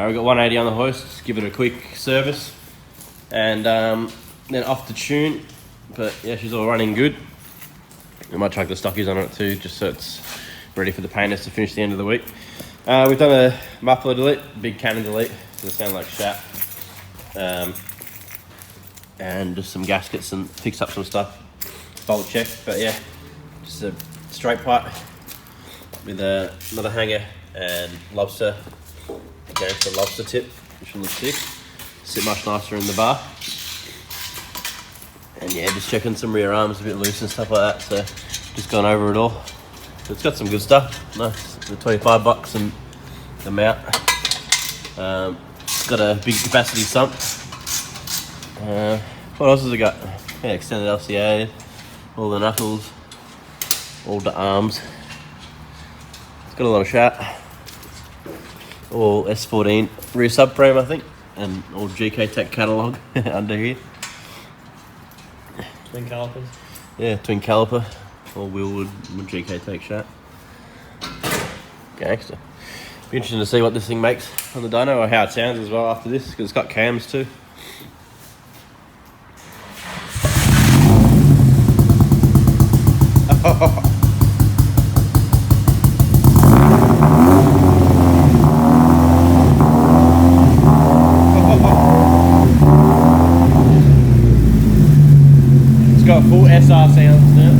We've got 180 on the hoist, just give it a quick service and then off the tune. But yeah, she's all running good. We might chuck the stockies on it too, just so it's ready for the painters to finish the end of the week. We've done a muffler delete, big cannon delete, so they sound like shat. And just some gaskets and fix up some stuff, bolt check. But yeah, just a straight pipe with another hanger and lobster. Against the lobster tip, which will look sick. Sit much nicer in the bar. And yeah, just checking some rear arms a bit loose and stuff like that. So just gone over it all. So it's got some good stuff. Nice, the 25 bucks and the mount. It's got a big capacity sump. What else has it got? Yeah, extended LCA, all the knuckles, all the arms. It's got a lot of shat. All S14 rear subframe, I think, and all GK Tech catalogue under here. Twin calipers. Yeah, twin caliper, all wheelwood with GK Tech shat. Gangster. Be interesting to see what this thing makes on the dyno, or how it sounds as well after this, because it's got cams too. It's got full SR sounds now.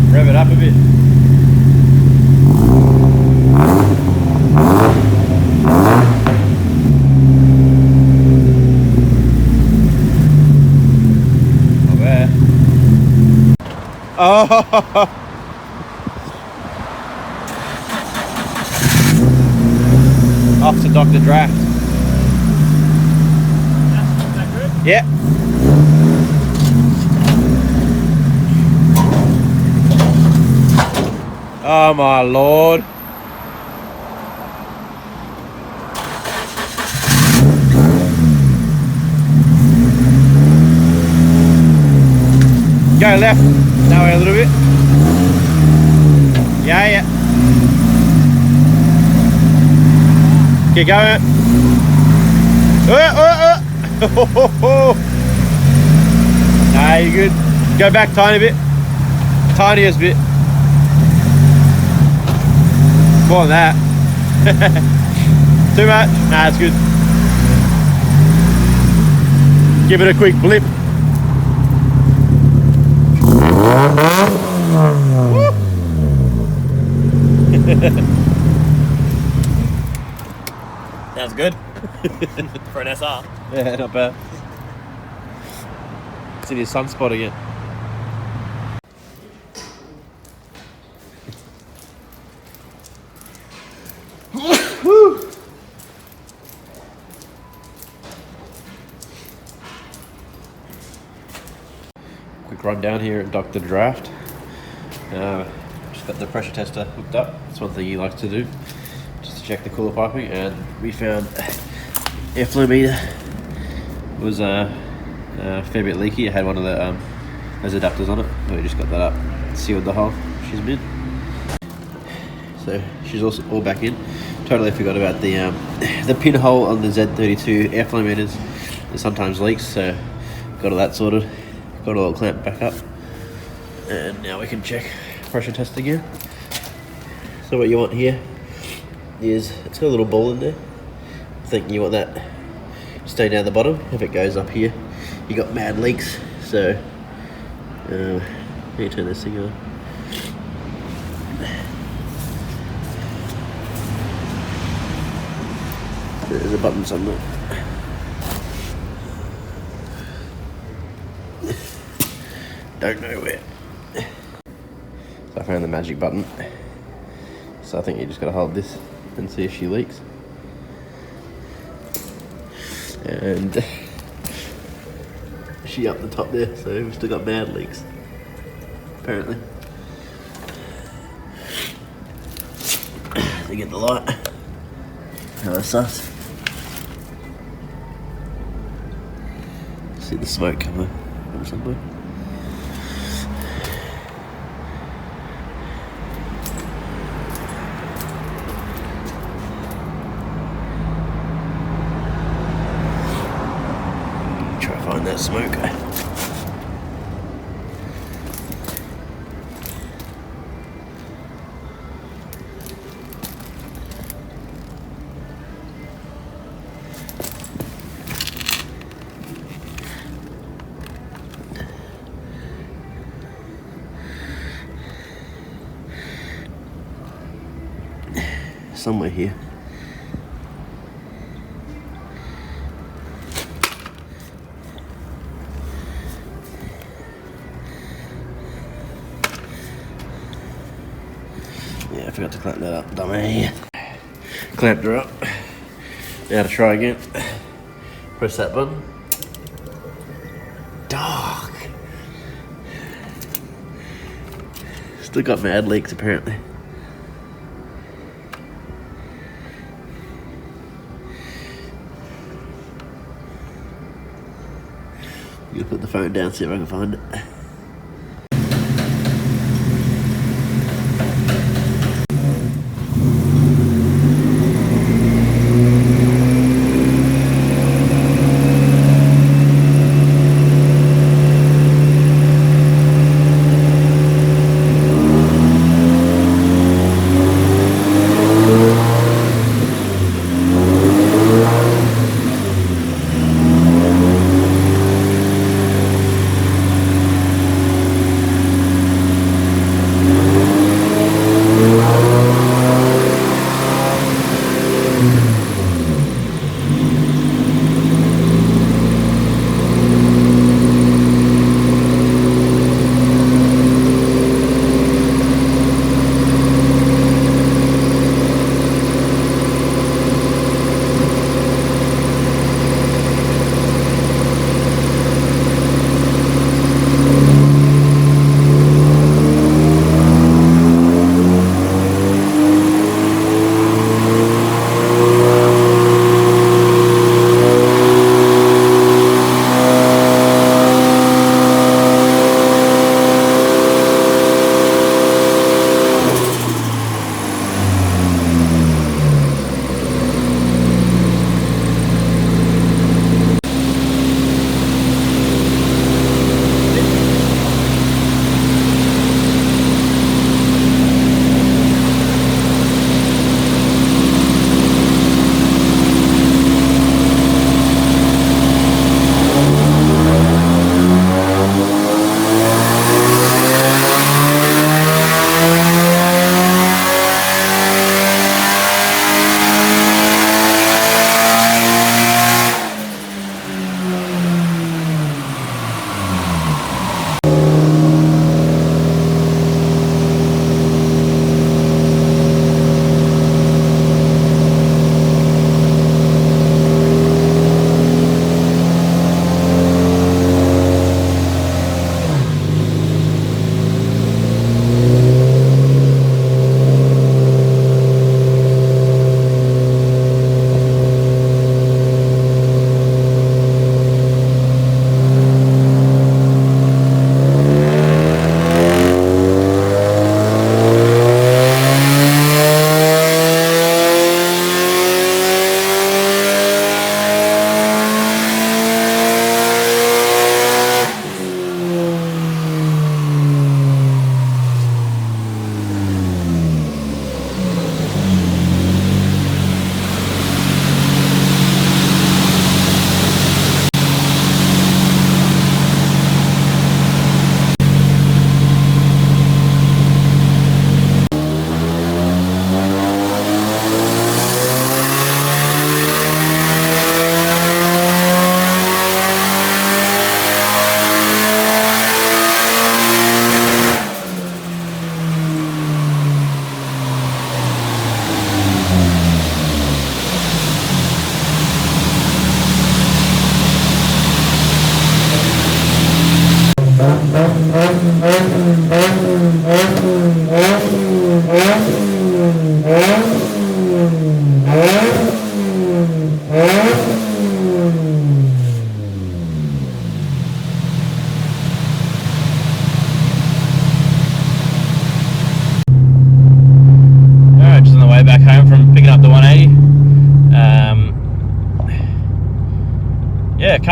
Rev it up a bit. Not bad. Oh! Off to Dr. Draft. Yeah. Oh my lord. Go left. That way a little bit. Yeah. Keep going. Nah, you're good. Go back tiny bit. Tiniest bit. More than that. Too much? Nah, it's good. Give it a quick blip. Sounds good. For an SR. Yeah, not bad. It's in your sunspot again. Quick run down here at Dr. Draft. Just got the pressure tester hooked up. That's one thing he likes to do, just to check the cooler piping. And we found airflow meter was a fair bit leaky. It had one of the those adapters on it. We just got that up, sealed the hole. She's mid. So she's also all back in. Totally forgot about the pinhole on the Z32 airflow meters. It sometimes leaks, so got all that sorted. Got a little clamp back up, and now we can check pressure test again. So what you want here is, it's got a little ball in there. I think you want that stay down the bottom. If it goes up here, you got mad leaks. So let me turn this thing on. There's a button somewhere. Don't know where. So I found the magic button. So I think you just gotta hold this and see if she leaks. And she up the top there, so we've still got bad leaks, apparently. To get the light. Hello, sus. See the smoke coming from somewhere. Try to find that smoke. Somewhere here. Yeah, I forgot to clamp that up, dummy. Clamped her up. Now to try again. Press that button. Dog. Still got mad leaks apparently. I'm gonna put the phone down, see if I can find it.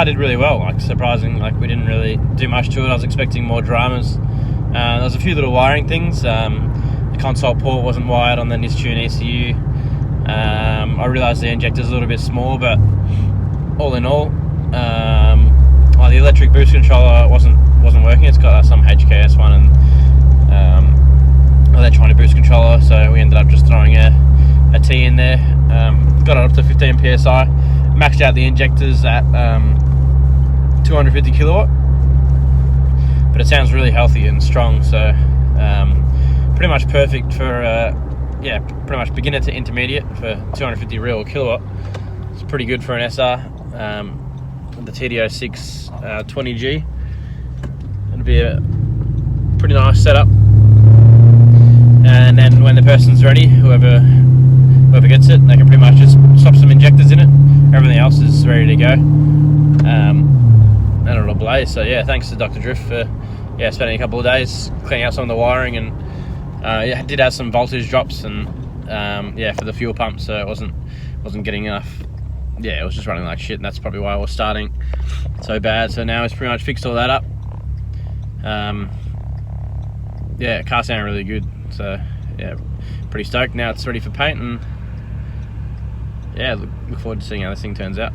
car did really well, like surprising. Like we didn't really do much to it. I was expecting more dramas. There was a few little wiring things. The console port wasn't wired on the Nistune ECU. I realised the injector's a little bit small, but all in all, the electric boost controller wasn't working. It's got some HKS one, and electronic boost controller, so we ended up just throwing a T in there. Got it up to 15 psi, maxed out the injectors at 250 kilowatt, but it sounds really healthy and strong, so pretty much perfect for pretty much beginner to intermediate for 250 real kilowatt. It's pretty good for an SR. The TD06 20G. It'll be a pretty nice setup. And then when the person's ready, whoever gets it, they can pretty much just swap some injectors in it. Everything else is ready to go. And it'll blaze. So yeah, thanks to Dr. Drift for spending a couple of days cleaning out some of the wiring, and it did have some voltage drops, and for the fuel pump, so it wasn't getting enough. Yeah, it was just running like shit, and that's probably why I was starting so bad. So now it's pretty much fixed all that up. Car sounded really good. So yeah, pretty stoked. Now it's ready for paint, and yeah, look forward to seeing how this thing turns out.